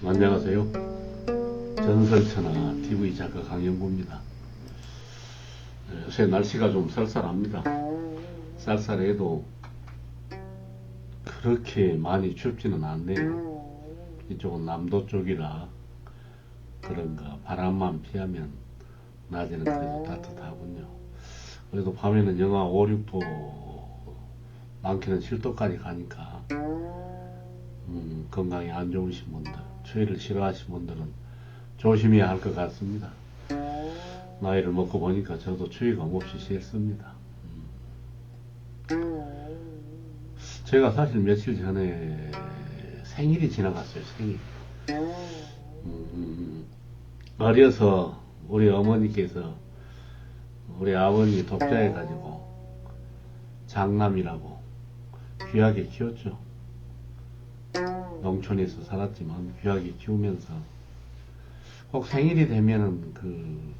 안녕하세요. 전설천하 TV 작가 강영구입니다. 요새 날씨가 좀 쌀쌀합니다. 쌀쌀해도 그렇게 많이 춥지는 않네요. 이쪽은 남도 쪽이라 그런가 바람만 피하면 낮에는 그래도 따뜻하군요. 그래도 밤에는 영하 5, 6도, 많게는 7도까지 가니까 건강에 안 좋으신 분들, 추위를 싫어하시는 분들은 조심해야 할 것 같습니다. 나이를 먹고 보니까 저도 추위가 몹시 싫습니다. 제가 사실 며칠 전에 생일이 지나갔어요. 생일. 어려서 우리 어머니께서 우리 아버님 독자해가지고 장남이라고 귀하게 키웠죠. 농촌에서 살았지만 귀하게 키우면서 꼭 생일이 되면은 그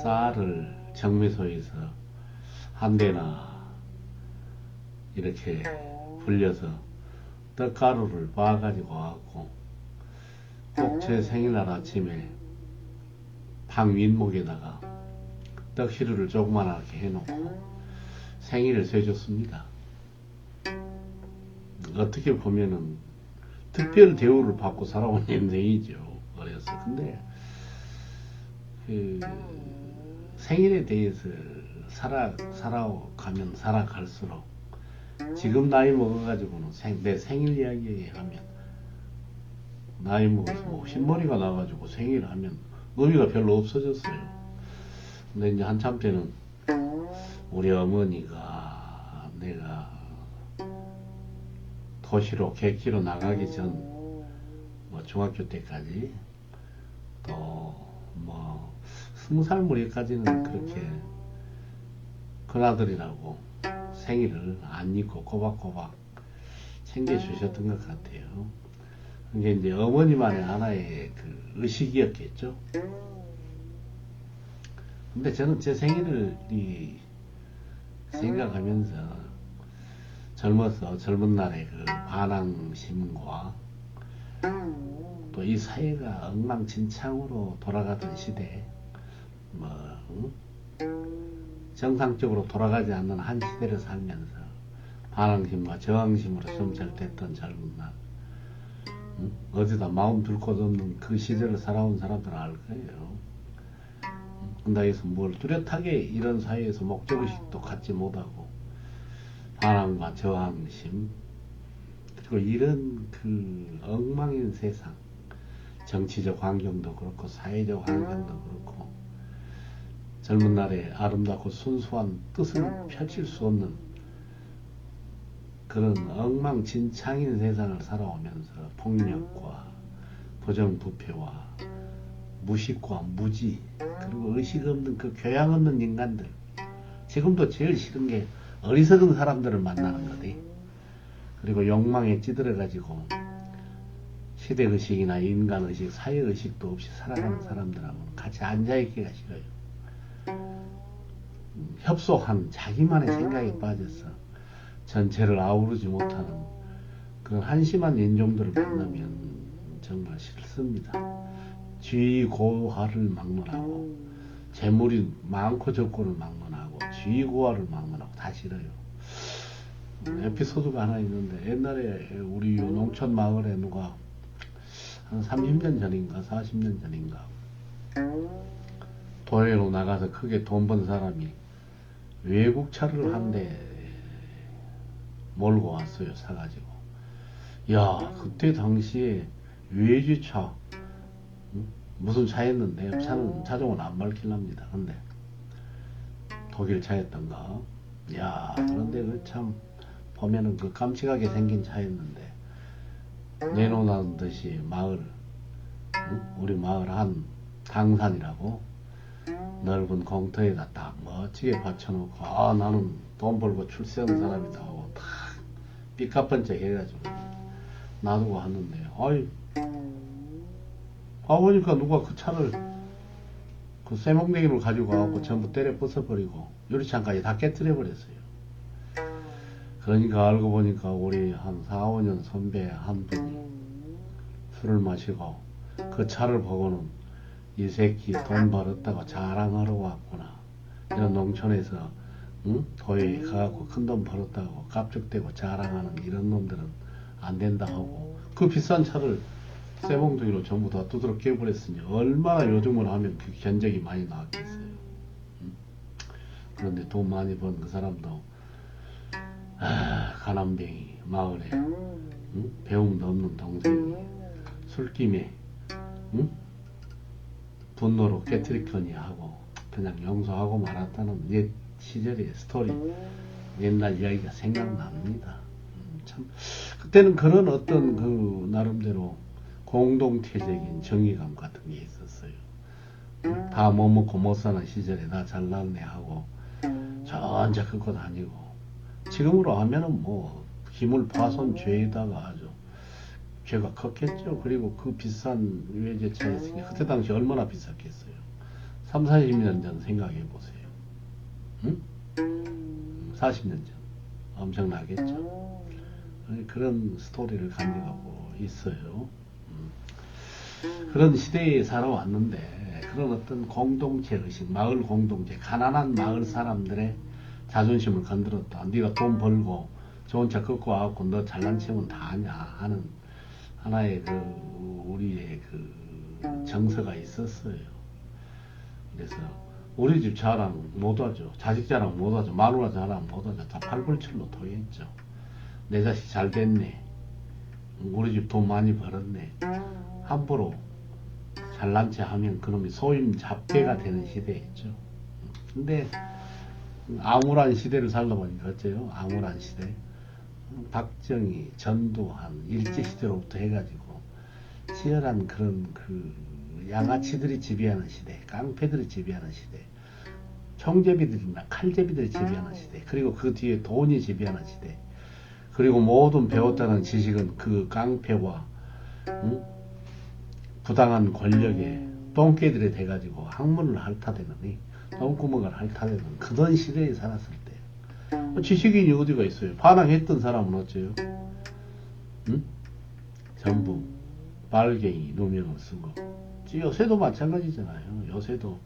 쌀을 정미소에서 한 대나 이렇게 불려서 떡가루를 빻아가지고 와갖고 꼭 제 생일날 아침에 방 윗목에다가 떡시루를 조그만하게 해놓고 생일을 쇠줬습니다. 어떻게 보면은 특별 대우를 받고 살아온 인생이죠. 어려서. 근데 그 생일에 대해서 살아가면 살아갈수록 지금 나이 먹어가지고는 내 생일 이야기 하면 나이 먹어서 뭐 흰머리가 나가지고 생일 하면 의미가 별로 없어졌어요. 근데 이제 한참 때는 우리 어머니가 내가 도시로 객지로 나가기 전 뭐 중학교 때까지 또 뭐 20살 무렵까지는 그렇게 큰아들이라고 생일을 안 잊고 꼬박꼬박 챙겨주셨던 것 같아요. 그게 이제 어머니만의 하나의 그 의식이었겠죠. 근데 저는 제 생일을 생각하면서 젊어서 젊은 날의 그 반항심과 또 이 사회가 엉망진창으로 돌아가던 시대, 뭐 정상적으로 돌아가지 않는 한 시대를 살면서 반항심과 저항심으로 점철됐던 젊은 날, 어디다 마음 둘 곳 없는 그 시절을 살아온 사람들은 알 거예요. 근데에서 뭘 뚜렷하게 이런 사회에서 목적의식도 갖지 못하고 반항과 저항심, 그리고 이런 그 엉망인 세상, 정치적 환경도 그렇고 사회적 환경도 그렇고 젊은 날에 아름답고 순수한 뜻을 펼칠 수 없는 그런 엉망진창인 세상을 살아오면서 폭력과 부정부패와 무식과 무지, 그리고 의식 없는 그 교양 없는 인간들, 지금도 제일 싫은 게 어리석은 사람들을 만나는 거지. 그리고 욕망에 찌들어가지고 시대의식이나 인간의식, 사회의식도 없이 살아가는 사람들하고는 같이 앉아있기가 싫어요. 협소한 자기만의 생각에 빠져서 전체를 아우르지 못하는 그런 한심한 인종들을 만나면 정말 싫습니다. 쥐고화를 막론하고 재물이 많고 적고를 막론하고 쥐고화를 막론하고 다 싫어요. 에피소드가 하나 있는데, 옛날에 우리 농촌 마을에 누가 한 30년 전인가 40년 전인가 도회로 나가서 크게 돈 번 사람이 외국차를 한 대 몰고 왔어요. 사가지고. 야, 그때 당시에 외제차, 무슨 차였는데 차는 차종은 안 밝힐랍니다. 근데 독일 차였던가. 야, 그런데 그 참 보면은 그 깜찍하게 생긴 차였는데 내놓는 듯이 마을, 우리 마을 한 당산이라고 넓은 공터에다 딱 멋지게 받쳐놓고, 아, 나는 돈 벌고 출세한 사람이다 하고 딱 삐까뻔쩍 해가지고 놔두고 왔는데, 아이, 가보니까 누가 그 차를 그 쇠목내기를 가지고 와갖고 전부 때려 부숴버리고 유리창까지 다 깨뜨려 버렸어요. 그러니까 알고 보니까 우리 한 4, 5년 선배 한 분이 술을 마시고 그 차를 보고는 이 새끼 돈 벌었다고 자랑하러 왔구나. 이런 농촌에서 도에 가갖고 큰 돈 벌었다고 갑죽대고 자랑하는 이런 놈들은 안 된다 하고 그 비싼 차를 쇠몽둥이로 전부 다 두드러 깨버렸으니 얼마나 요즘을 하면 그 견적이 많이 나왔겠어요. 그런데 돈 많이 번 그 사람도 가난뱅이 마을에 배움도 없는 동생이 술김에 분노로 깨트리거니 하고 그냥 용서하고 말았다는 옛 시절의 스토리, 옛날 이야기가 생각납니다. 참 그때는 그런 어떤 그 나름대로 공동체적인 정의감 같은 게 있었어요. 다 뭐 먹고 못 사는 시절에 나 잘났네 하고 저 혼자 긁고 다니고, 지금으로 하면은 뭐 기물 파손 죄에다가 아주 죄가 컸겠죠. 그리고 그 비싼 외제차 있으니까 그때 당시 얼마나 비쌌겠어요. 3, 40년 전 생각해 보세요. 응? 40년 전 엄청나겠죠. 그런 스토리를 가져가고 있어요. 그런 시대에 살아왔는데 그런 어떤 공동체 의식, 마을 공동체, 가난한 마을 사람들의 자존심을 건드렸다. 네가 돈 벌고 좋은 차 갖고 와갖고 너 잘난 체면 다 하냐 하는 하나의 그 우리의 그 정서가 있었어요. 그래서 우리 집 자랑 못하죠. 자식 자랑 못하죠. 마누라 자랑 못하죠. 다 팔불출로 토했죠. 내 자식 잘 됐네. 우리 집 돈 많이 벌었네. 함부로 잘난 체 하면 그놈이 소임 잡개가 되는 시대였죠. 근데 암울한 시대를 살다 보니까 어째요? 암울한 시대. 박정희, 전두환, 일제시대로부터 해가지고 치열한 그런 그 양아치들이 지배하는 시대, 깡패들이 지배하는 시대, 총제비들이나 칼제비들이 지배하는 시대, 그리고 그 뒤에 돈이 지배하는 시대, 그리고 모든 배웠다는 지식은 그 깡패와 부당한 권력에 똥개들이 돼가지고 학문을 핥아대느니 똥구멍을 핥아대는 그런 시대에 살았을 때 지식인이 어디가 있어요? 반항했던 사람은 어째요? 전부 빨갱이 누명을 쓰고, 요새도 마찬가지잖아요. 요새도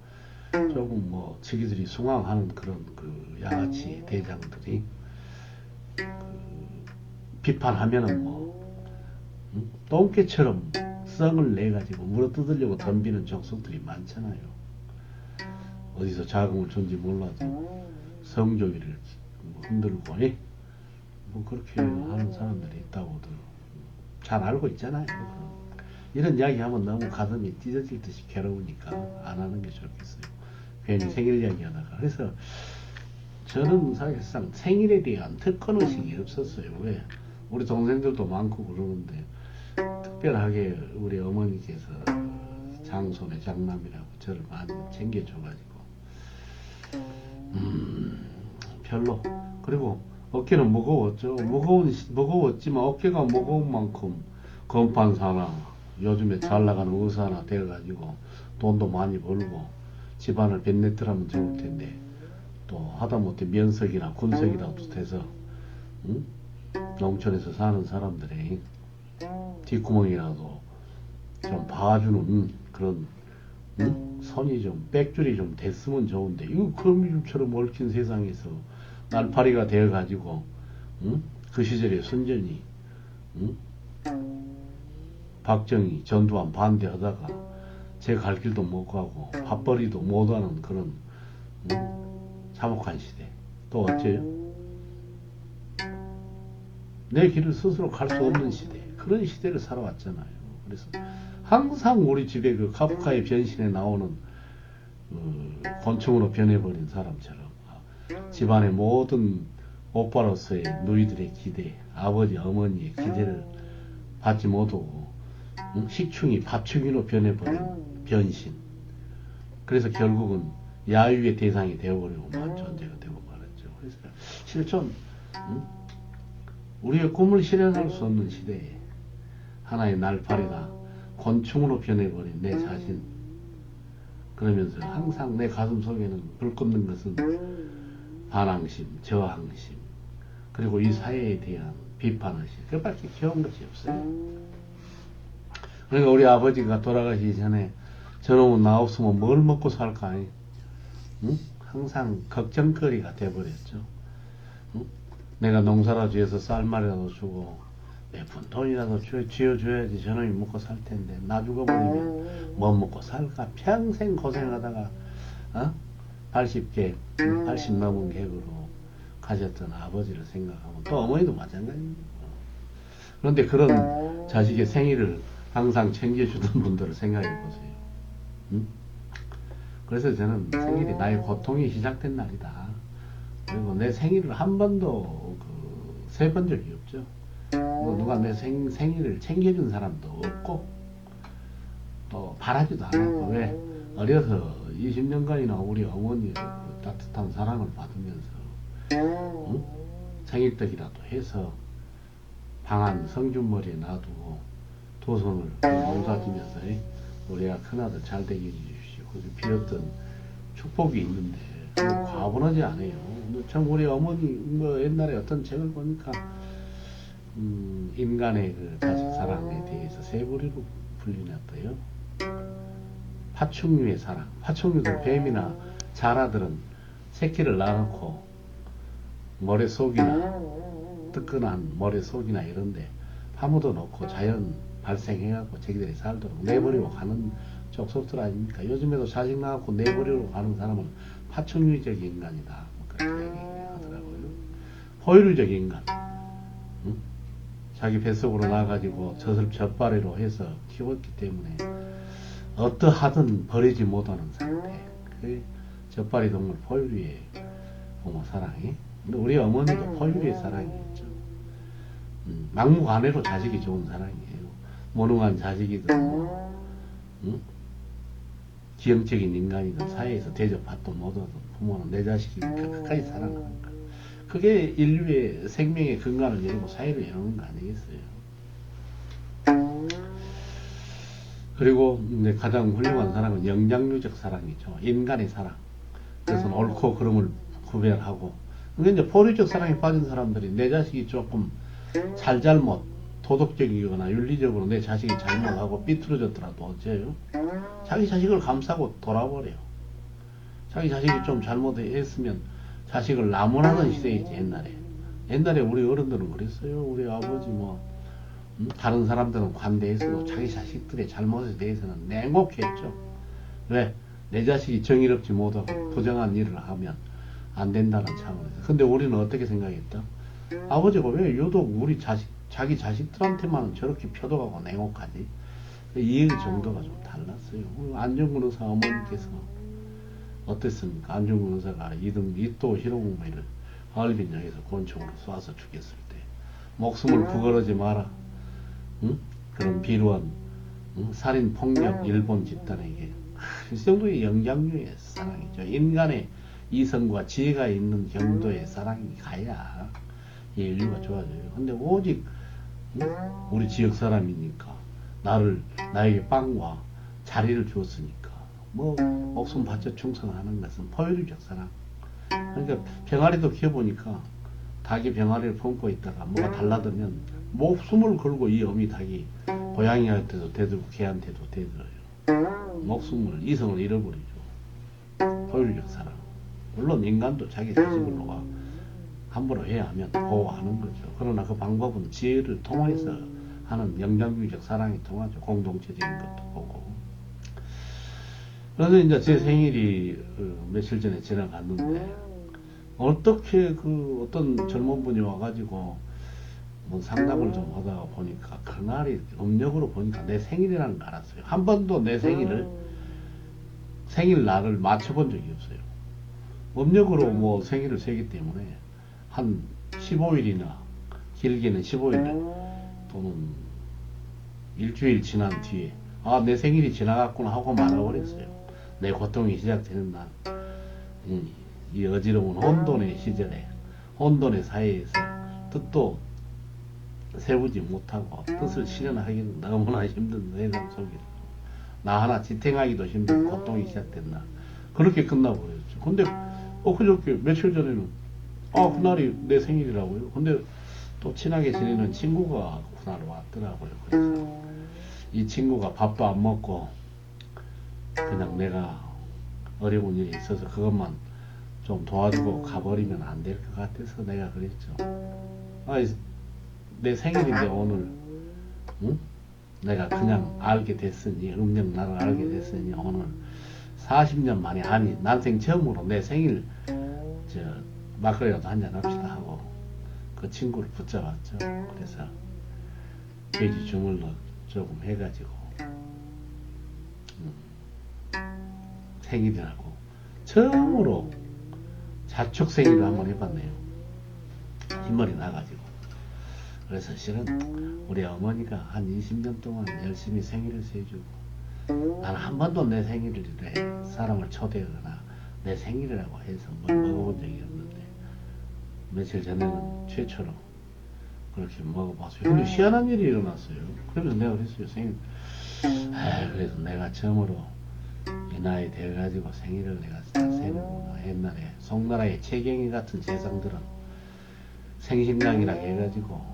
조금 뭐 지기들이 숭앙하는 그런 그 양아치 대장들이 그 비판하면은 뭐 똥개처럼 성을 내가지고 물어뜯으려고 덤비는 족속들이 많잖아요. 어디서 자금을 준지 몰라도 성조기를 흔들고 뭐 그렇게 하는 사람들이 있다고들 잘 알고 있잖아요. 이런 이야기 하면 너무 가슴이 찢어질 듯이 괴로우니까 안 하는 게 좋겠어요. 괜히 생일 이야기 하다가. 그래서 저는 사실상 생일에 대한 특권의식이 없었어요. 왜? 우리 동생들도 많고 그러는데 특별하게 우리 어머니께서 장손의 장남이라고 저를 많이 챙겨줘가지고 별로. 그리고 어깨는 무거웠죠. 무거웠지만 어깨가 무거운 만큼 건판사나 요즘에 잘 나가는 의사나 돼가지고 돈도 많이 벌고 집안을 뱃네트라면 좋을 텐데 또 하다못해 면석이나 군석이라도 돼서 농촌에서 사는 사람들이 뒷구멍이라도 좀 봐주는 그런 선이 좀 빽줄이 좀 됐으면 좋은데, 이거 거미줄처럼 얽힌 세상에서 날파리가 되어가지고 그 시절에 순전히 박정희, 전두환 반대하다가 제 갈 길도 못 가고 밥벌이도 못하는 그런 참혹한 시대. 또 어째요? 내 길을 스스로 갈 수 없는 시대, 그런 시대를 살아왔잖아요. 그래서 항상 우리 집에 그 카프카의 변신에 나오는 곤충으로 변해버린 사람처럼 집안의 모든 오빠로서의 누이들의 기대, 아버지 어머니의 기대를 받지 못하고 식충이 밥충이로 변해버린 변신. 그래서 결국은 야유의 대상이 되어버리고 만 존재가 되고 말았죠. 그래서 실존 우리의 꿈을 실현할 수 없는 시대에 하나의 날파리가 곤충으로 변해버린 내 자신, 그러면서 항상 내 가슴 속에는 불 끄는 것은 반항심, 저항심, 그리고 이 사회에 대한 비판의식, 그밖에 귀여운 것이 없어요. 그러니까 우리 아버지가 돌아가시기 전에 저놈은 나 없으면 뭘 먹고 살까? 응? 항상 걱정거리가 돼버렸죠. 응? 내가 농사라도 지어서 쌀말이라도 주고 몇 푼 돈이라도 쥐어줘야지 저놈이 먹고 살 텐데 나 죽어버리면 뭐 먹고 살까? 평생 고생하다가 80개, 80 넘은 객으로 가셨던 아버지를 생각하면 또 어머니도 마찬가지입니다. 그런데 그런 자식의 생일을 항상 챙겨주던 분들을 생각해 보세요. 응? 그래서 저는 생일이 나의 고통이 시작된 날이다. 그리고 내 생일을 한 번도 세본 적이 없죠. 누가 내 생일을 챙겨준 사람도 없고 또 바라지도 않았고. 왜? 어려서 20년간이나 우리 어머니의 그 따뜻한 사랑을 받으면서 응? 생일떡이라도 해서 방안 성준머리에 놔두고 두 손을 농사지면서 우리가 큰아들 잘 되게 해주시오 빌었던 축복이 있는데 과분하지 않아요. 참 우리 어머니 뭐 옛날에 어떤 책을 보니까 인간의 그 자식 사랑에 대해서 세 부류로 분류했대요. 파충류의 사랑. 파충류들 뱀이나 자라들은 새끼를 낳아놓고 모래속이나 뜨끈한 모래속이나 이런데 파묻어 놓고 자연 발생해갖고 자기들이 살도록 내버리고 가는 족속들 아닙니까? 요즘에도 자식 낳고 내버리고 가는 사람은 파충류적 인간이다. 뭐 그렇게 얘기하더라고요. 포유류적 인간. 응? 자기 뱃속으로 나가지고 젖발이로 해서 키웠기 때문에 어떠하든 버리지 못하는 상태. 그 젖발이 동물 포유류의 부모 사랑이. 근데 우리 어머니도 포유류의 사랑이었죠. 막무가내로 자식이 좋은 사랑이에요. 무능한 자식이든 뭐, 기형적인 인간이든 사회에서 대접받도 못하든 부모는 내 자식이니까 끝까지 사랑하는 거. 그게 인류의 생명의 근간을 열고 사회를 여는 거 아니겠어요? 그리고 이제 가장 훌륭한 사랑은 영장류적 사랑이죠. 인간의 사랑. 그래서 옳고 그름을 구별하고. 근데 이제 포류적 사랑에 빠진 사람들이 내 자식이 조금 잘못 도덕적이거나 윤리적으로 내 자식이 잘못하고 삐뚤어졌더라도 어째요? 자기 자식을 감싸고 돌아버려요. 자기 자식이 좀 잘못했으면 자식을 나무라는 시대이지. 옛날에 우리 어른들은 그랬어요. 우리 아버지 다른 사람들은 관대했어도 자기 자식들의 잘못에 대해서는 냉혹했죠. 왜? 내 자식이 정의롭지 못하고 부정한 일을 하면 안 된다는 차원에서. 근데 우리는 어떻게 생각했다? 아버지가 왜 유독 우리 자기 자식들한테만 저렇게 표독하고 냉혹하지? 이해 정도가 좀 달랐어요. 안중근 의사 어머니께서 어땠습니까? 안중근 의사가 이토 히로부미를 하얼빈역에서 권총으로 쏴서 죽였을 때 목숨을 부거르지 마라. 응? 그런 비루한 살인 폭력 일본 집단에게 이 정도의 영장류의 사랑이죠. 인간의 이성과 지혜가 있는 정도의 사랑이 가야 이 인류가 좋아져요. 근데 오직 우리 지역 사람이니까 나에게 빵과 자리를 주었으니까 목숨 바쳐 충성하는 것은 포유류적 사랑. 그러니까 병아리도 키워보니까 닭이 병아리를 품고 있다가 뭐가 달라들면 목숨을 걸고 이 어미 닭이 고양이한테도 대들고 개한테도 대들어요. 이성을 잃어버리죠. 포유류적 사랑. 물론 인간도 자기 자식을 놓아 함부로 해야 하면 보호하는 거죠. 그러나 그 방법은 지혜를 통해서 하는 영장류적 사랑이 통하죠. 공동체적인 것도 보고. 그래서 이제 제 생일이 며칠 전에 지나갔는데 어떻게 어떤 젊은 분이 와가지고 상담을 좀 하다가 보니까 그날이 음력으로 보니까 내 생일이라는 걸 알았어요. 한 번도 내 생일날을 맞춰본 적이 없어요. 음력으로 생일을 세기 때문에 한 15일이나 길게는 15일 또는 일주일 지난 뒤에 내 생일이 지나갔구나 하고 말아버렸어요. 내 고통이 시작되는 날. 이 어지러운 혼돈의 시절에 혼돈의 사회에서 뜻도 세우지 못하고 뜻을 실현하기는 너무나 힘든 세상 속에 나 하나 지탱하기도 힘든 고통이 시작된 날. 그렇게 끝나버렸죠. 근데 그저께 며칠 전에는 그날이 내 생일이라고요. 근데 또 친하게 지내는 친구가 그날 왔더라고요. 그래서 이 친구가 밥도 안 먹고 그냥 내가 어려운 일이 있어서 그것만 좀 도와주고 가버리면 안 될 것 같아서 내가 그랬죠. 아이, 내 생일인데 오늘, 응? 내가 그냥 알게 됐으니, 음력나를 알게 됐으니 오늘 40년 만에, 아니 난생 처음으로 내 생일 막걸리라도 한잔 합시다 하고 그 친구를 붙잡았죠. 그래서 돼지 주물러 조금 해가지고 생일이라고 처음으로 자축 생일을 한번 해봤네요. 흰머리 나가지고. 그래서 실은 우리 어머니가 한 20년 동안 열심히 생일을 세주고 나는 한 번도 내 생일에 사람을 초대하거나 내 생일이라고 해서 뭘 먹어본 적이 없는데 며칠 전에는 최초로 그렇게 먹어봤어요. 근데 희한한 일이 일어났어요. 그러면서 내가 그랬어요. 생일. 그래서 내가 처음으로 이 나이 돼가지고 생일을 내가 세는구나. 옛날에 송나라의 채경이 같은 재상들은 생신량이라고 해가지고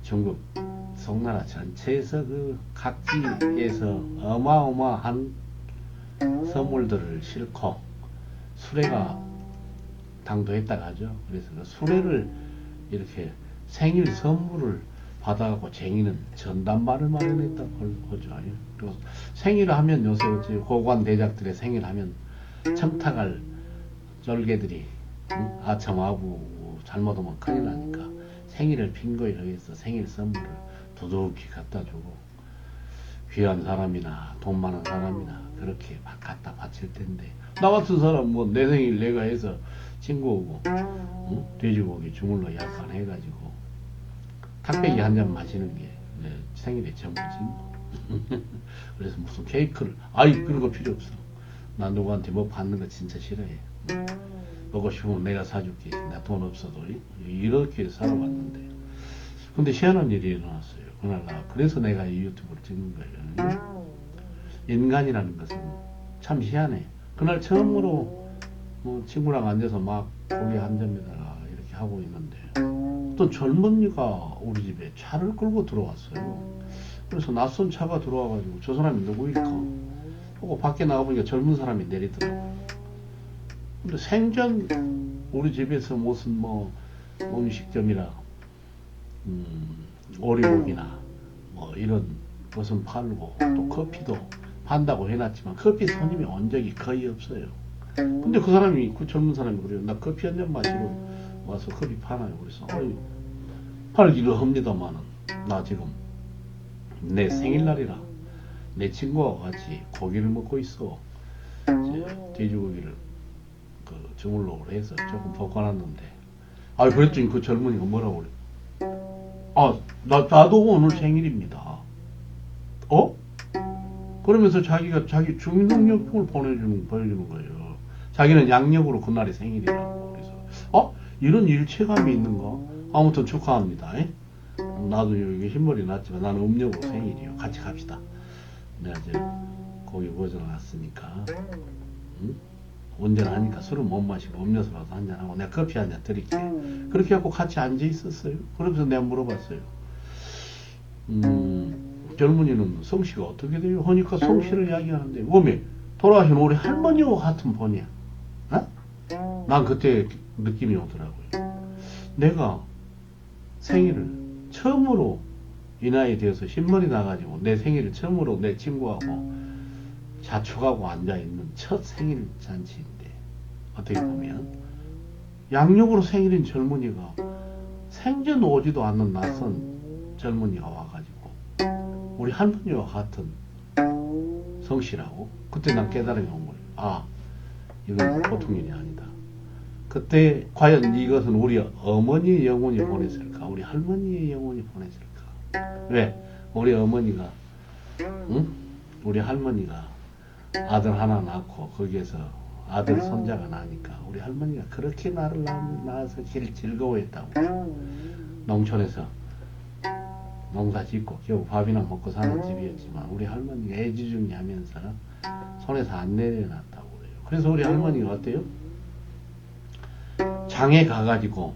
중국 송나라 전체에서 그 각지에서 어마어마한 선물들을 싣고 수레가 당도했다고 하죠. 그래서 그 수레를 이렇게 생일 선물을 받아갖고 쟁이는 전담반을 마련했다고 하죠. 그리고 생일을 하면 요새 어찌 고관 대작들의 생일 하면 청탁할 쫄개들이 아첨하고 잘못하면 큰일 나니까 생일을 핑거에 의해서 생일 선물을 두둑히 갖다 주고 귀한 사람이나 돈 많은 사람이나 그렇게 막 갖다 바칠 텐데 나 같은 사람 뭐 내 생일 내가 해서 친구 오고 돼지고기 주물러 약간 해가지고 탁배기 한 잔 마시는 게 내 생일의 전부지 뭐. 그래서 무슨 케이크를 그런 거 필요 없어. 나 누구한테 뭐 받는 거 진짜 싫어해. 먹고 싶으면 내가 사줄게. 나 돈 없어도 이렇게 살아왔는데 근데 희한한 일이 일어났어요. 그날 그래서 내가 이 유튜브를 찍는 거예요. 인간이라는 것은 참 희한해. 그날 처음으로 뭐 친구랑 앉아서 막 고기 한 점에다가 이렇게 하고 있는데 어떤 젊은이가 우리 집에 차를 끌고 들어왔어요. 그래서 낯선 차가 들어와가지고 저 사람이 누구일까 하고 밖에 나가보니까 젊은 사람이 내리더라고. 근데 생전 우리 집에서 무슨 뭐 음식점이라 오리고기나 뭐 이런 것은 팔고 또 커피도 판다고 해놨지만 커피 손님이 온 적이 거의 없어요. 근데 그 사람이 그 젊은 사람이 그래요. 나 커피 한 잔 마시러 와서 커피 파나요? 그래서 팔기도 합니다만은 나 지금 내 생일날이라 내 친구와 같이 고기를 먹고 있어. 이제 돼지고기를 그 주물럭으로 해서 조금 볶아놨는데 그랬더니 그 젊은이가 뭐라고 그래. 나도 오늘 생일입니다. 그러면서 자기가 자기 주민등록증을 보여주는 거예요. 자기는 양력으로 그날이 생일이라고. 그래서 이런 일체감이 있는가? 아무튼 축하합니다. 나도 여기 흰머리 났지만 나는 음력으로 생일이요. 같이 갑시다. 내가 이제 고기 구워놨으니까 운전하니까 술을 못 마시고 음료수라도 한잔하고 내가 커피 한잔 드릴게. 그렇게 하고 같이 앉아 있었어요. 그러면서 내가 물어봤어요. 젊은이는 성씨가 어떻게 돼요? 하니까 성씨를 이야기하는데 어메 돌아가신 우리 할머니와 같은 분이야. 난 그때 느낌이 오더라고요. 내가 생일을 처음으로 이 나이에 되어서 흰머리 나가지고 내 생일을 처음으로 내 친구하고 자축하고 앉아있는 첫 생일 잔치인데 어떻게 보면 양력으로 생일인 젊은이가 생전 오지도 않는 낯선 젊은이가 와가지고 우리 할머니와 같은 성씨라고. 그때 난 깨달음이 온 거예요. 이건 보통 일이 아니다. 그때 과연 이것은 우리 어머니의 영혼이 보냈을까? 우리 할머니의 영혼이 보냈을까? 왜? 우리 어머니가 우리 할머니가 아들 하나 낳고 거기에서 아들 손자가 나니까 우리 할머니가 그렇게 나를 낳아서 제일 즐거워했다고. 농촌에서 농사 짓고 겨우 밥이나 먹고 사는 집이었지만 우리 할머니가 애지중지 하면서 손에서 안 내려놨다고 그래요. 그래서 우리 할머니가 어때요? 장에 가가지고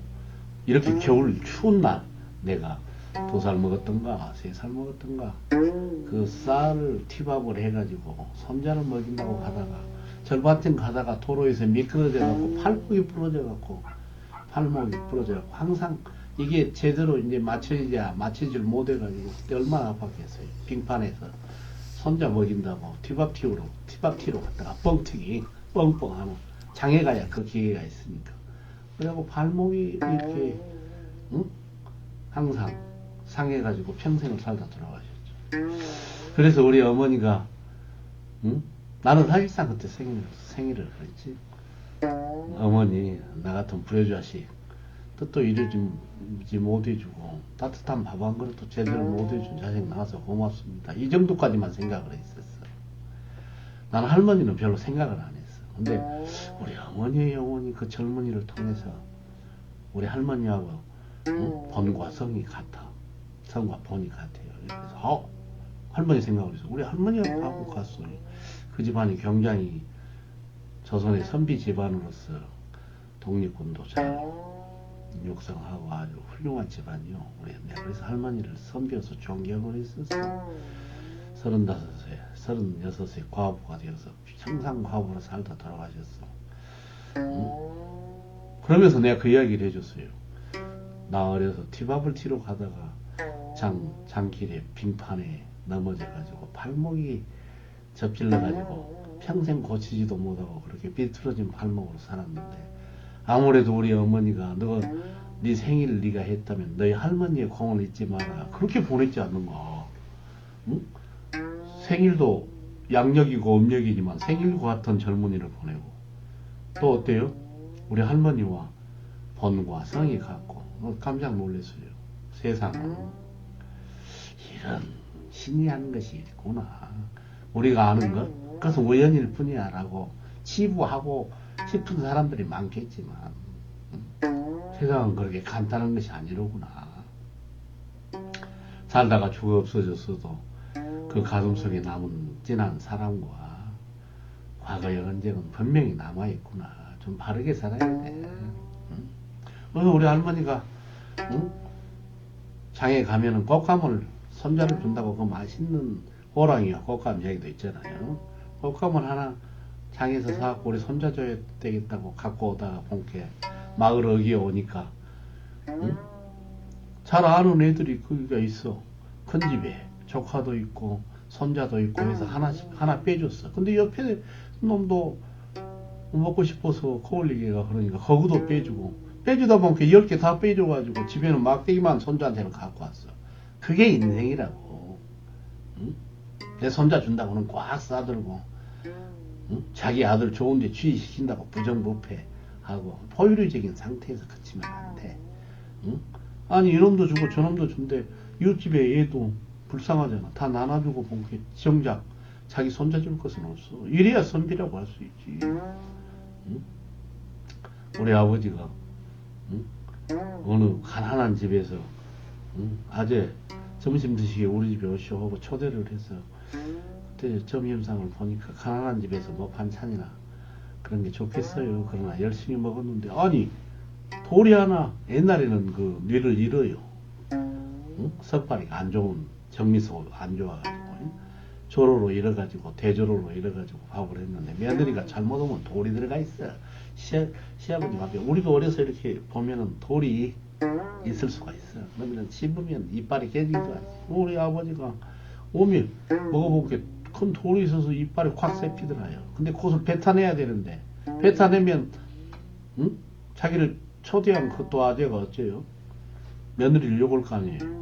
이렇게 겨울 추운 날 내가 2살 먹었던가 3살 먹었던가 그 쌀을 티밥을 해가지고 손자를 먹인다고 가다가 절반쯤 가다가 도로에서 미끄러져 갖고 팔목이 부러져 갖고 항상 이게 제대로 이제 맞춰지질 못해가지고 그때 얼마나 아팠겠어요. 빙판에서 손자 먹인다고 티밥 티로 갔다가 뻥튀기 뻥뻥하면 장애가야 그 기회가 있으니까 그래갖고 발목이 이렇게 응? 항상 상해가지고 평생을 살다 돌아가셨죠. 그래서 우리 어머니가 응? 나는 사실상 그때 생일을 그랬지. 어머니 나 같은 부여자식 뜻도 이루지 못해주고 따뜻한 밥 한 그릇도 제대로 못해준 자식 나와서 고맙습니다. 이 정도까지만 생각을 했었어. 나는 할머니는 별로 생각을 안 했어. 근데 우리 어머니의 영혼이 그 젊은이를 통해서 우리 할머니하고 응? 본과 성이 같아. 성과 본이 같아요. 그래서 할머니 생각을 해서 우리 할머니하고 갔어요. 그 집안이 굉장히 조선의 선비 집안으로서 독립군도 잘 육성하고 아주 훌륭한 집안이요. 내가 그래서 할머니를 선비여서 존경을 했었어. 36세 과부가 되어서 평상 과부로 살다 돌아가셨어. 그러면서 내가 그 이야기를 해줬어요. 나 어려서 티밥을 티러 가다가 장길에 빙판에 넘어져가지고 발목이 접질러가지고 평생 고치지도 못하고 그렇게 삐뚤어진 발목으로 살았는데 아무래도 우리 어머니가 네 생일을 네가 했다면 너희 할머니의 공을 잊지 마라 그렇게 보냈지 않는가. 응? 생일도 양력이고 음력이지만 생일과 같은 젊은이를 보내고 또 어때요? 우리 할머니와 본과 성이 같고 깜짝 놀랐어요. 세상은 이런 신이 하는 것이 있구나. 우리가 아는 것 그것은 우연일 뿐이야 라고 치부하고 싶은 사람들이 많겠지만 세상은 그렇게 간단한 것이 아니로구나. 살다가 죽어 없어졌어도 그 가슴 속에 남은 진한 사랑과 과거의 흔적은 분명히 남아있구나. 좀 바르게 살아야 돼. 응? 우리 할머니가 응? 장에 가면은 꽃감을 손자를 준다고 그 맛있는 호랑이와 꽃감 얘기도 있잖아요. 꽃감을 하나 장에서 사갖고 우리 손자 줘야 되겠다고 갖고 오다가 본게 마을 어귀에 오니까 응? 잘 아는 애들이 거기가 있어. 큰 집에 조카도 있고 손자도 있고 해서 하나 빼줬어. 근데 옆에 놈도 먹고 싶어서 코올리기가 그러니까 거기도 빼주다 보니까 10개 다 빼줘가지고 집에는 막대기만 손자한테는 갖고 왔어. 그게 인생이라고. 응? 내 손자 준다고는 꽉 싸들고 응? 자기 아들 좋은데 취직시킨다고 부정부패하고 포유류적인 상태에서 그치면 안 돼. 응? 아니 이놈도 주고 저놈도 준대 이웃집에 애도 불쌍하잖아. 다 나눠주고 본게 정작 자기 손자 줄 것은 없어. 이래야 선비라고 할 수 있지. 응? 우리 아버지가 응? 어느 가난한 집에서 응? 아재 점심 드시게 우리 집에 오시오 하고 초대를 해서 그때 점심상을 보니까 가난한 집에서 뭐 반찬이나 그런 게 좋겠어요. 그러나 열심히 먹었는데 아니 돌이 하나 옛날에는 그 뇌를 잃어요. 응? 석발이 안 좋은 정미소 안 좋아가지고 조로로 잃어가지고 대조로로 잃어가지고 밥을 했는데 며느리가 잘못 오면 돌이 들어가 있어. 시아버지 밥에 우리가 어려서 이렇게 보면은 돌이 있을 수가 있어. 그러면 씹으면 이빨이 깨지기도 하지. 우리 아버지가 오면 먹어보게 큰 돌이 있어서 이빨이 콱 씹히더라요. 근데 그것을 뱉어내야 되는데 뱉어내면 응? 자기를 초대한 그또 아재가 어째요? 며느리를 욕을 거 아니에요.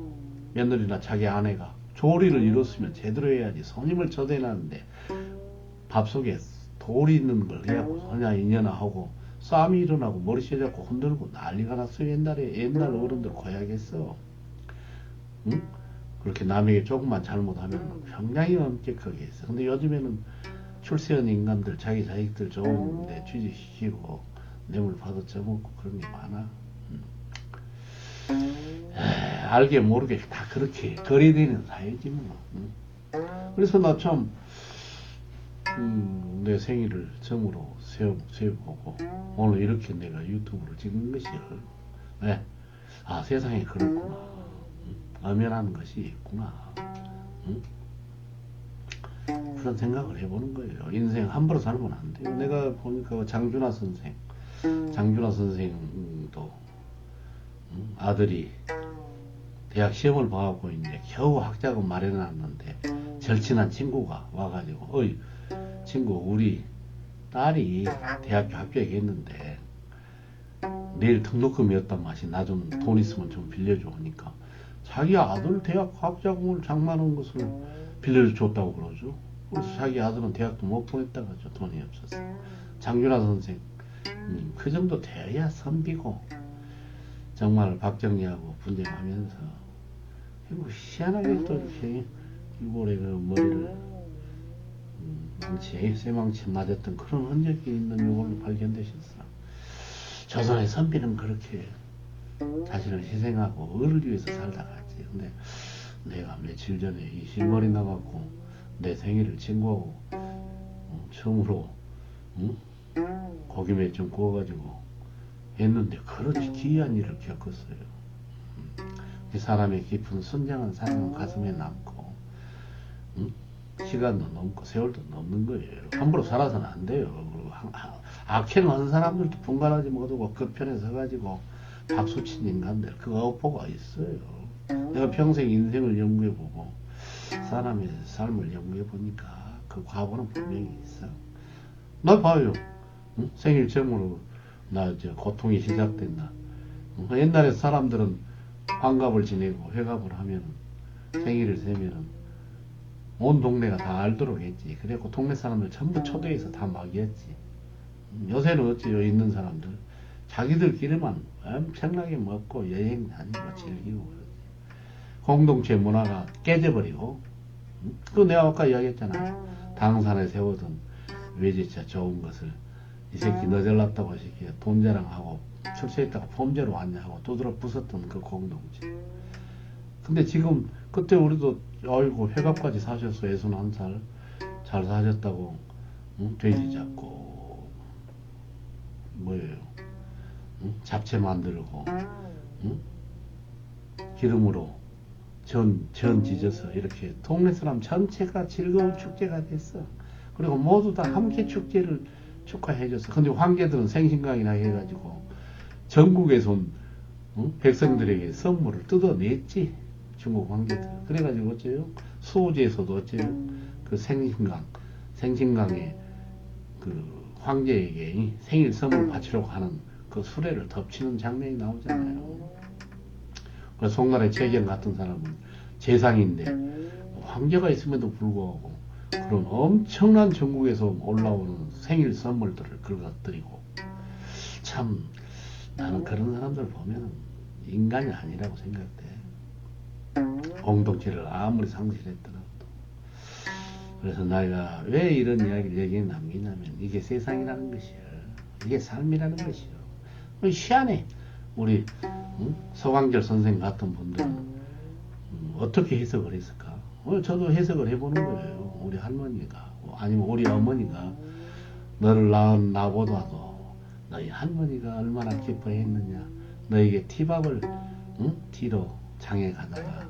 며느리나 자기 아내가 조리를 이뤘으면 제대로 해야지. 손님을 초대해놨는데 밥 속에 돌이 있는 걸 해갖고 소냐 인연아 하고 싸움이 일어나고 머리 쇠잡고 흔들고 난리가 났어요. 옛날 어른들 고약했어. 응? 그렇게 남에게 조금만 잘못하면 굉장히 엄격하게 했어. 근데 요즘에는 출세한 인간들 자기 자식들 좋은데 취직시키고 뇌물 받아 처먹고 그런 게 많아. 알게 모르게 다 그렇게 거래되는 사회지 뭐. 그래서 나 참 내 생일을 정으로 세워보고 오늘 이렇게 내가 유튜브를 찍는 것이야. 네. 아 세상에 그렇구나. 엄연한 것이 있구나. 응? 그런 생각을 해보는 거예요. 인생 함부로 살면 안 돼요. 내가 보니까 장준하 선생도 아들이 대학 시험을 봐갖고 이제 겨우 학자금 마련해놨는데 절친한 친구가 와가지고 어이 친구 우리 딸이 대학교 합격했는데 내일 등록금이었단 맛이 나 좀 돈 있으면 좀 빌려줘 하니까 자기 아들 대학 학자금을 장만한 것을 빌려줬다고 그러죠. 그래서 자기 아들은 대학도 못 보냈다고 하죠. 돈이 없어서. 장준하 선생 그 정도 돼야 선비고 정말 박정희하고 분쟁하면서 뭐 희한하게 또 이렇게 일본의 그 머리를 쇠망치 맞았던 그런 흔적이 있는 요걸로 발견되셨어. 조선의 선비는 그렇게 자신을 희생하고 을을 위해서 살다 갔지. 근데 내가 며칠 전에 이 실머리 나갖고 내 생일을 친구하고 처음으로 고기 몇 점 구워가지고 했는데 그렇지 기이한 일을 겪었어요. 그 사람의 깊은 순정한 사랑은 가슴에 남고 시간도 넘고 세월도 넘는 거예요. 함부로 살아서는 안 돼요. 그리고 악행하는 사람들도 분간하지 못하고 그 편에 서가지고 박수친 인간들 그 어포가 있어요. 내가 평생 인생을 연구해보고 사람의 삶을 연구해보니까 그 과거는 분명히 있어. 나 봐요. 생일 처음으로 나 이제 고통이 시작된다. 옛날에 사람들은 환갑을 지내고 회갑을 하면 생일을 세면은 온 동네가 다 알도록 했지. 그래갖고 동네 사람들 전부 초대해서 다 먹였지. 요새는 어째요? 있는 사람들 자기들끼리만 엄청나게 먹고 여행 다니고 즐기고 그러지. 공동체 문화가 깨져버리고 그 내가 아까 이야기했잖아. 당산에 세우던 외제차 좋은 것을 이 새끼 너 잘났다고 하시기에 돈 자랑하고 출세했다고 범죄로 왔냐 하고 두드러 부쉈던 그 공동체. 근데 지금 그때 우리도 아이고 회갑까지 사셨어. 61살 잘 사셨다고 돼지 잡고 뭐예요 잡채 만들고 기름으로 전 지져서 이렇게 동네 사람 전체가 즐거운 축제가 됐어. 그리고 모두 다 함께 축제를 축하해줬어. 근데 황제들은 생신강이나 해가지고 전국에서 온 백성들에게 선물을 뜯어냈지. 중국 황제들. 그래가지고 어째요? 수호지에서도 어째요? 그 생신강에 그 황제에게 생일 선물 바치려고 하는 그 수레를 덮치는 장면이 나오잖아요. 그래서 송나라의 최경 같은 사람은 재상인데 황제가 있음에도 불구하고 그런 엄청난 전국에서 올라오는 생일 선물들을 긁어뜨리고 참 나는 그런 사람들 보면 인간이 아니라고 생각돼. 공동체를 아무리 상실했더라도. 그래서 내가 왜 이런 이야기를 여기에 남기냐면 이게 세상이라는 것이야. 이게 삶이라는 것이요. 희한해. 우리 서광절 선생 같은 분들은 어떻게 해석을 했을까? 저도 해석을 해보는 거예요. 우리 할머니가 아니면 우리 어머니가 너를 낳은 나보다도 너희 할머니가 얼마나 기뻐했느냐. 너에게 티밥을 티로 장에 가다가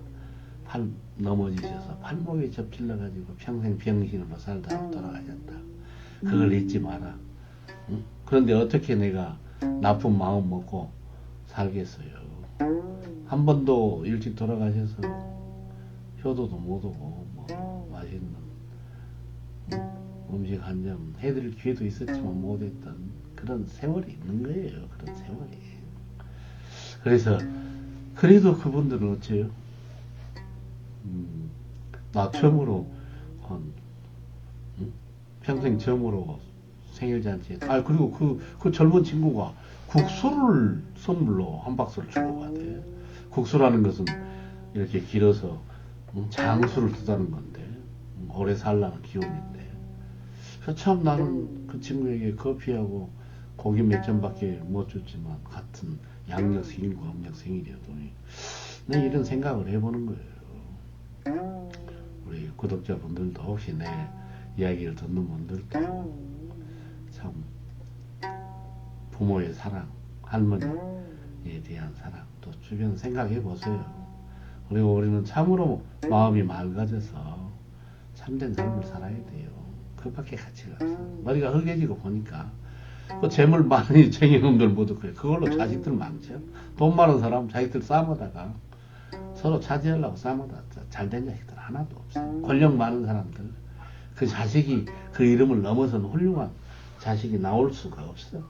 팔 넘어지셔서 팔목에 접질러가지고 평생 병신으로 살다가 돌아가셨다. 그걸 잊지 마라. 그런데 어떻게 내가 나쁜 마음 먹고 살겠어요. 한 번도 일찍 돌아가셔서 효도도 못 오고 뭐 맛있는 음식 한 점 해드릴 기회도 있었지만 못했던 그런 세월이 있는 거예요. 그런 세월이. 그래서 그래도 그분들은 어째요? 나 처음으로 평생 처음으로 생일잔치에 그리고 그 젊은 친구가 국수를 선물로 한 박스를 주고 가대. 국수라는 것은 이렇게 길어서 장수를 뜻하는 건데 오래 살라는 기운인데. 그래서 참 나는 그 친구에게 커피하고 고기 몇 점밖에 못 줬지만 같은 양력 생일과 음력 생일이어도 내 이런 생각을 해보는 거예요. 우리 구독자분들도 혹시 내 이야기를 듣는 분들도 참 부모의 사랑, 할머니에 대한 사랑 또 주변 생각해 보세요. 그리고 우리는 참으로 마음이 맑아져서 참된 삶을 살아야 돼요. 그밖에 가치가 없어. 머리가 허개지고 보니까 그 재물 많이 챙긴 놈들 모두 그래. 그걸로 자식들 망쳐. 돈 많은 사람 자식들 싸우다가 서로 차지하려고 싸우다 잘된 자식들 하나도 없어. 권력 많은 사람들 그 자식이 그 이름을 넘어서는 훌륭한 자식이 나올 수가 없어.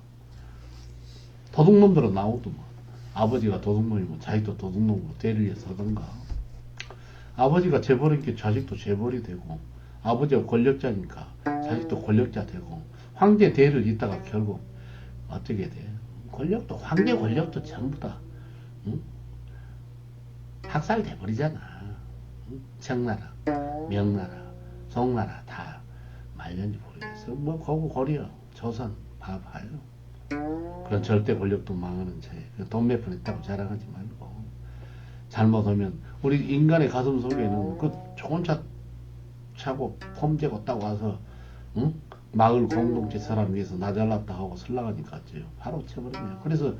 도둑놈들은 나오더만. 아버지가 도둑놈이면 자식도 도둑놈으로 대리에 서던가. 아버지가 재벌이니까 자식도 재벌이 되고, 아버지가 권력자니까 자식도 권력자 되고, 황제 대를 잇다가 결국 어떻게 돼? 권력도, 황제 권력도 전부 다, 응? 학살 돼버리잖아. 응? 청나라, 명나라, 송나라 다 말년이 버리겠어. 뭐, 거구 고려, 조선, 봐봐요. 그런 절대 권력도 망하는 채, 돈 몇 푼 있다고 자랑하지 말고, 잘못하면, 우리 인간의 가슴 속에는 그 좋은 차 차고, 폼 재고 딱 와서, 응? 마을 공동체 사람 위해서 나 잘났다 하고 설라가니까 바로 쳐버리네요. 그래서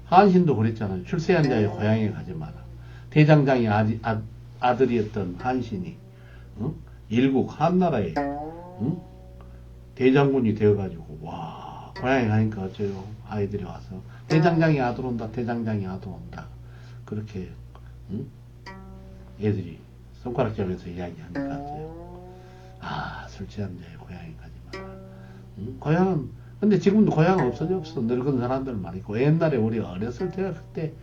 한신도 그랬잖아요. 출세한 자의 고향에 가지 마라. 대장장이 아들이었던 한신이 응? 일국 한나라의 응? 대장군이 되어가지고 와 고향에 가니까 어째요. 아이들이 와서 대장장이 아들 온다. 대장장이 아들 온다. 그렇게 응? 애들이 손가락질하면서 이야기하니까 어째요. 아 술 취한 자의 고향에 가지 마라. 응? 고향은 근데 지금도 고향은 없어. 늙은 사람들만 있고 옛날에 우리 어렸을 때가 그때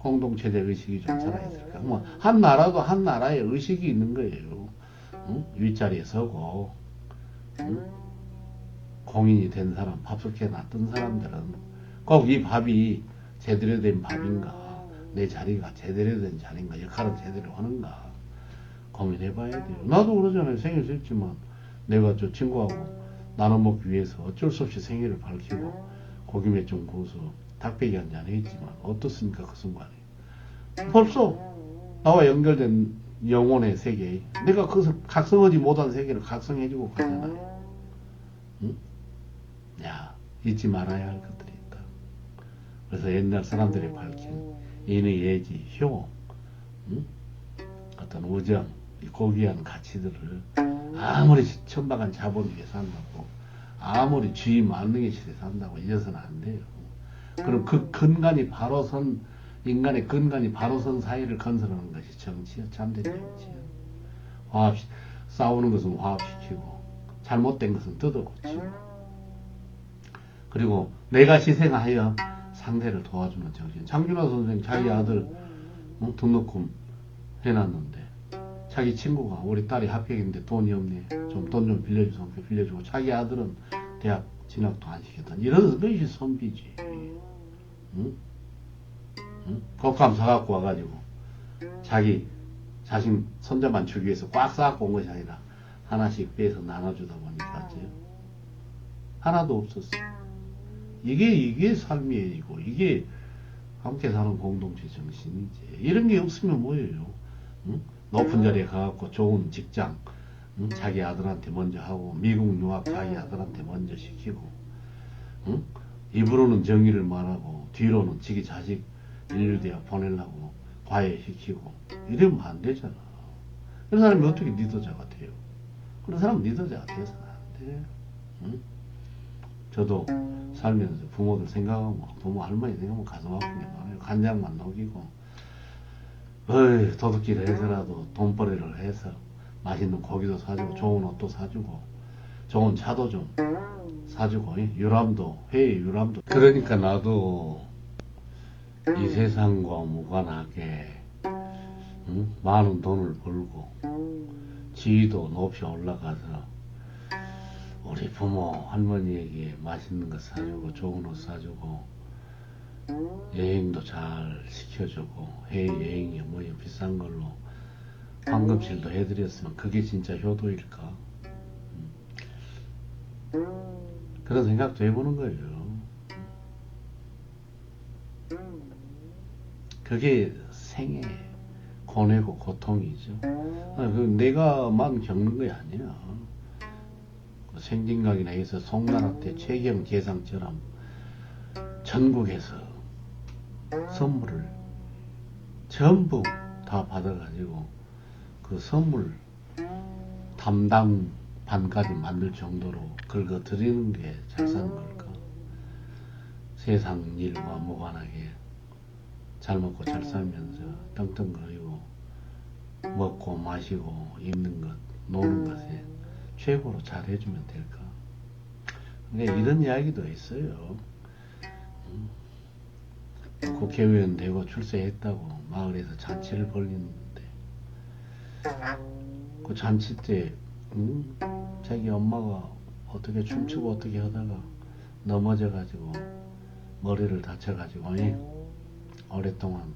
공동체적 의식이 좀 살아있을까. 뭐 한 나라도 한 나라의 의식이 있는 거예요. 응? 윗자리에 서고 응? 공인이 된 사람, 밥솥에 놨던 사람들은 꼭 이 밥이 제대로 된 밥인가, 내 자리가 제대로 된 자리인가, 역할은 제대로 하는가 고민해봐야 돼요. 나도 그러잖아요. 생일 했지만 내가 저 친구하고 나눠 먹기 위해서 어쩔 수 없이 생일을 밝히고 고기 몇 점 구워서 닭배기 한잔 했지만 어떻습니까 그 순간에. 벌써 나와 연결된 영혼의 세계, 내가 그것을 각성하지 못한 세계를 각성해주고 가잖아요. 응? 야, 잊지 말아야 할 것들이 있다. 그래서 옛날 사람들이 밝힌 인의 예지, 효, 응? 어떤 우정, 이 고귀한 가치들을 아무리 천박한 자본 위에 산다고, 아무리 주의 만능의 시대에 산다고 잊어서는 안 돼요. 그럼 그 근간이 바로 선, 인간의 근간이 바로 선 사회를 건설하는 것이 정치야. 참된 정치야. 싸우는 것은 화합시키고, 잘못된 것은 뜯어고치고, 그리고 내가 희생하여 상대를 도와주는 정신. 장준하 선생 자기 아들 등록금 해놨는데, 자기 친구가 우리 딸이 합격인데 돈이 없네. 좀 돈 좀 빌려주서 빌려주고 자기 아들은 대학 진학도 안 시켰던 이런 것이 선비지. 응? 응? 곶감 사갖고 와가지고 자기 자신 손자만 주기 위해서 꽉 싸갖고 온 것이 아니라 하나씩 빼서 나눠주다 보니까 어째요? 하나도 없었어. 이게 삶이고 이게 함께 사는 공동체 정신이지. 이런 게 없으면 뭐예요? 응? 높은 자리에 가갖고 좋은 직장 응? 자기 아들한테 먼저 하고 미국 유학 자기 아들한테 먼저 시키고 응? 입으로는 정의를 말하고 뒤로는 지기 자식 인류대학 보내려고 과외시키고 이러면 안 되잖아. 그런 사람이 어떻게 리더자가 돼요? 그런 사람은 리더자가 돼서는 안 돼. 응? 저도 살면서 부모들 생각하면 부모 할머니 생각하면 가슴 아픈 게 많아요. 간장만 녹이고 도둑질 해서라도 돈벌이를 해서 맛있는 고기도 사주고 좋은 옷도 사주고 좋은 차도 좀 사주고 유람도 회의 유람도. 그러니까 나도 이 세상과 무관하게 응? 많은 돈을 벌고 지위도 높이 올라가서 우리 부모 할머니에게 맛있는 거 사주고 좋은 옷 사주고 여행도 잘 시켜주고 해외 여행이 뭐야 비싼 걸로 황금실도 해드렸으면 그게 진짜 효도일까? 그런 생각도 해보는 거예요. 그게 생애 고뇌고 고통이죠. 내가만 겪는 게 아니야. 생진각이나 해서 송나라 때 최경 재상처럼 전국에서 선물을 전부 다 받아가지고 그 선물 담당 반까지 만들 정도로 긁어들이는 게 잘 사는 걸까? 세상 일과 무관하게 잘 먹고 잘 살면서 떵떵거리고 먹고 마시고 입는 것 노는 것에 최고로 잘 해주면 될까? 근데 이런 이야기도 있어요. 국회의원 되고 출세했다고 마을에서 잔치를 벌리는데 그 잔치 때 자기 엄마가 어떻게 춤추고 어떻게 하다가 넘어져가지고 머리를 다쳐가지고 오랫동안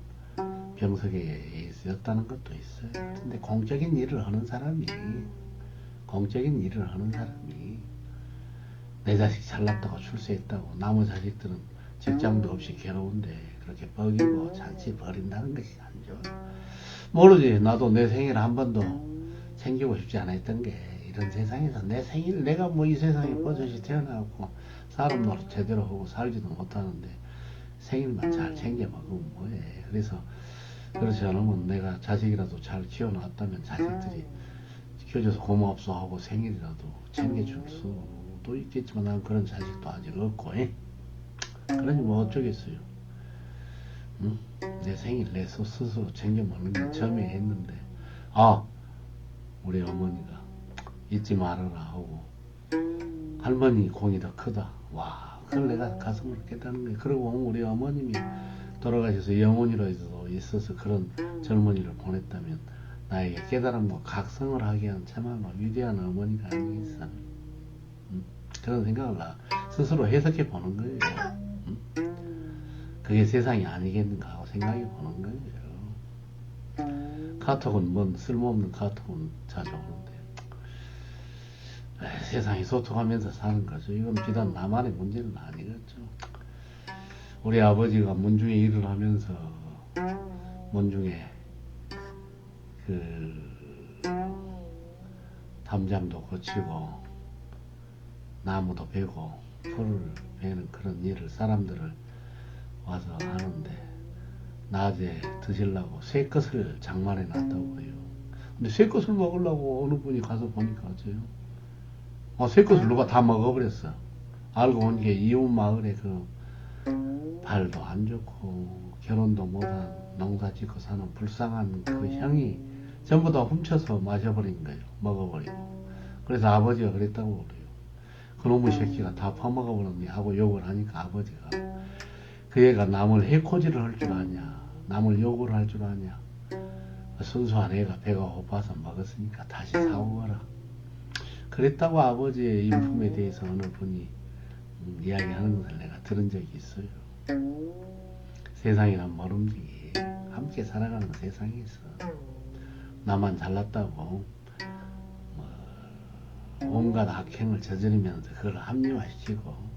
병석에 있었다는 것도 있어요. 근데 공적인 일을 하는 사람이 내 자식 잘났다고 출세했다고 남의 자식들은 직장도 없이 괴로운데 그렇게 뻐기고 잔치 벌인다는 것이 안 좋아. 모르지. 나도 내 생일 한 번도 챙기고 싶지 않았던 게 이런 세상에서 내 생일 내가 뭐 이 세상에 버젓이 태어나고 사람 노릇 제대로 하고 살지도 못하는데 생일만 잘 챙겨 먹으면 뭐해. 그래서 그렇지 않으면 내가 자식이라도 잘 키워놨다면 자식들이 키워줘서 고맙소 하고 생일이라도 챙겨줄 수도 있겠지만 난 그런 자식도 아직 없고 그러니 뭐 어쩌겠어요. 응? 내 생일 내 스스로 챙겨 먹는 게 처음에 했는데 우리 어머니가 잊지 말아라 하고 할머니 공이 더 크다. 와, 그걸 내가 가슴으로 깨닫는 거야. 그러고 우리 어머님이 돌아가셔서 영혼이로 있어서 그런 젊은이를 보냈다면 나에게 깨달음과 각성을 하게 한 참아마 위대한 어머니가 아니겠어. 그런 생각을 나 스스로 해석해 보는 거예요. 그게 세상이 아니겠는가 하고 생각해 보는 거예요. 카톡은 뭔 쓸모없는 카톡은 자주 오는데 세상이 소통하면서 사는 거죠. 이건 비단 나만의 문제는 아니겠죠. 우리 아버지가 문중에 일을 하면서 문중에 그 담장도 고치고 나무도 베고 풀을 베는 그런 일을 사람들을 와서 하는데 낮에 드시려고 쇠것을 장만해 놨다고 해요. 근데 쇠것을 먹으려고 어느 분이 가서 보니까 어째요? 쇠것을 누가 다 먹어버렸어. 알고 보니까 이웃 마을에 그 발도 안 좋고 결혼도 못한 농사 짓고 사는 불쌍한 그 형이 전부 다 훔쳐서 마셔버린 거예요. 먹어버리고. 그래서 아버지가 그랬다고 그래요. 그놈의 새끼가 다 퍼먹어버렸니 하고 욕을 하니까 아버지가 그 애가 남을 해코지를 할 줄 아냐, 남을 욕을 할 줄 아냐, 순수한 애가 배가 고파서 먹었으니까 다시 사오거라. 그랬다고 아버지의 인품에 대해서 어느 분이 이야기하는 것을 내가 들은 적이 있어요. 세상이란 모름지기 함께 살아가는 세상에서 나만 잘났다고 온갖 악행을 저지르면서 그걸 합리화시키고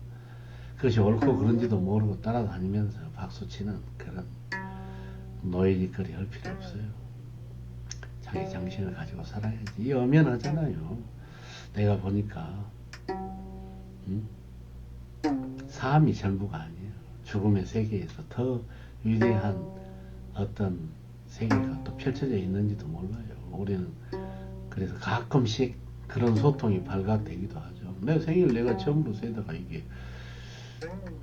그것이 옳고 그른지도 모르고 따라다니면서 박수치는 그런 노예짓거리 할 필요 없어요. 자기 정신을 가지고 살아야지. 이 엄연하잖아요. 내가 보니까 삶이 전부가 아니에요. 죽음의 세계에서 더 위대한 어떤 세계가 또 펼쳐져 있는지도 몰라요. 우리는 그래서 가끔씩 그런 소통이 발각되기도 하죠. 내 생일 내가 처음으로 세다가 이게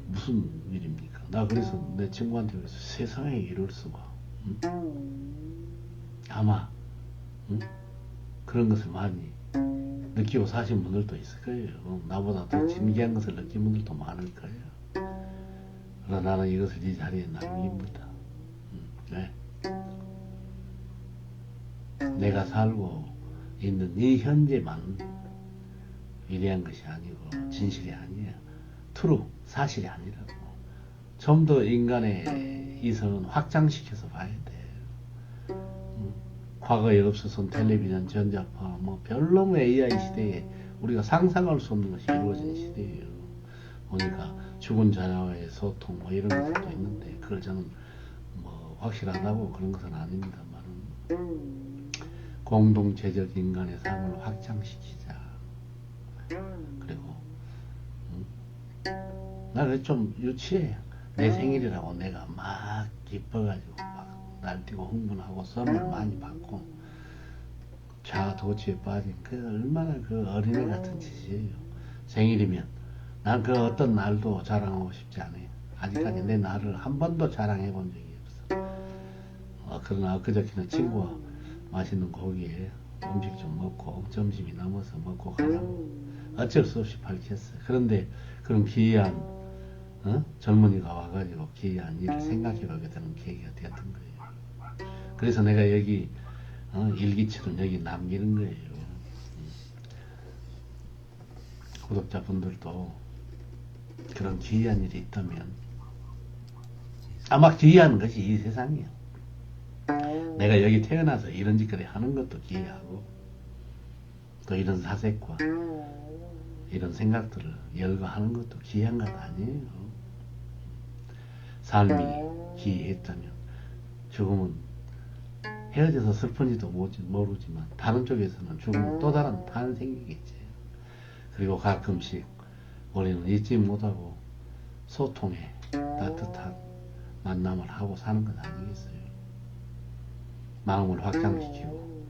무슨 일입니까? 나 그래서 내 친구한테 그래서 세상에 이럴 수가. 아마 그런 것을 많이 느끼고 사신 분들도 있을 거예요. 나보다 더 진기한 것을 느낀 분들도 많을 거예요. 그러나 나는 이것을 이 자리에 남깁니다. 네. 내가 살고 있는 이 현재만 위대한 것이 아니고 진실이 아니에요. 트루, 사실이 아니라고. 좀 더 인간의 이성은 확장시켜서 봐야 돼. 과거에 없었던 텔레비전, 전자파, 뭐 별놈의 AI 시대에 우리가 상상할 수 없는 것이 이루어진 시대예요. 보니까 죽은 자와의 소통 뭐 이런 것도 있는데 그걸 저는 뭐 확실하다고 그런 것은 아닙니다만은 공동체적 인간의 삶을 확장시키자. 그리고 나는 좀 유치해. 내 생일이라고 내가 막 기뻐가지고 막 날뛰고 흥분하고 선물 많이 받고 자아도취에 빠진 그 얼마나 그 어린애 같은 짓이에요. 생일이면 난 그 어떤 날도 자랑하고 싶지 않아요. 아직까지 내 날을 한 번도 자랑해 본 적이 없어. 그러나 엊그저께는 친구와 맛있는 고기에 음식 좀 먹고 점심이 넘어서 먹고 가려면 어쩔 수 없이 밝혔어요. 그런데 그런 기이한 젊은이가 와가지고 기이한 일을 생각해보게 되는 계기가 되었던 거예요. 그래서 내가 여기 일기처럼 여기 남기는 거예요. 구독자분들도 그런 기이한 일이 있다면 아마 기이한 것이 이 세상이에요. 내가 여기 태어나서 이런 짓거리 하는 것도 기이하고 또 이런 사색과 이런 생각들을 열거하는 것도 기이한 것 아니에요. 삶이 기이했다면 죽음은 헤어져서 슬픈지도 모르지만 다른 쪽에서는 죽음은 또 다른 탄생이겠지. 그리고 가끔씩 우리는 잊지 못하고 소통의 따뜻한 만남을 하고 사는 것 아니겠어요. 마음을 확장시키고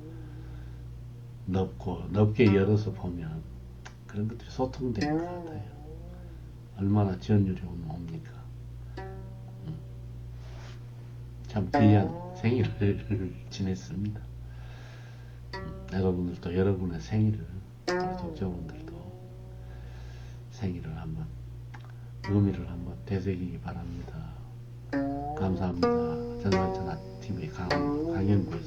넓게 열어서 보면 그런 것들이 소통되는 것 같아요. 얼마나 지연율이 옵니까? 참 귀한 생일을 지냈습니다. 여러분들도 여러분의 생일을, 우리 독자분들도 생일을 한번 의미를 한번 되새기기 바랍니다. 감사합니다. 전설천하TV 강연구였습니다.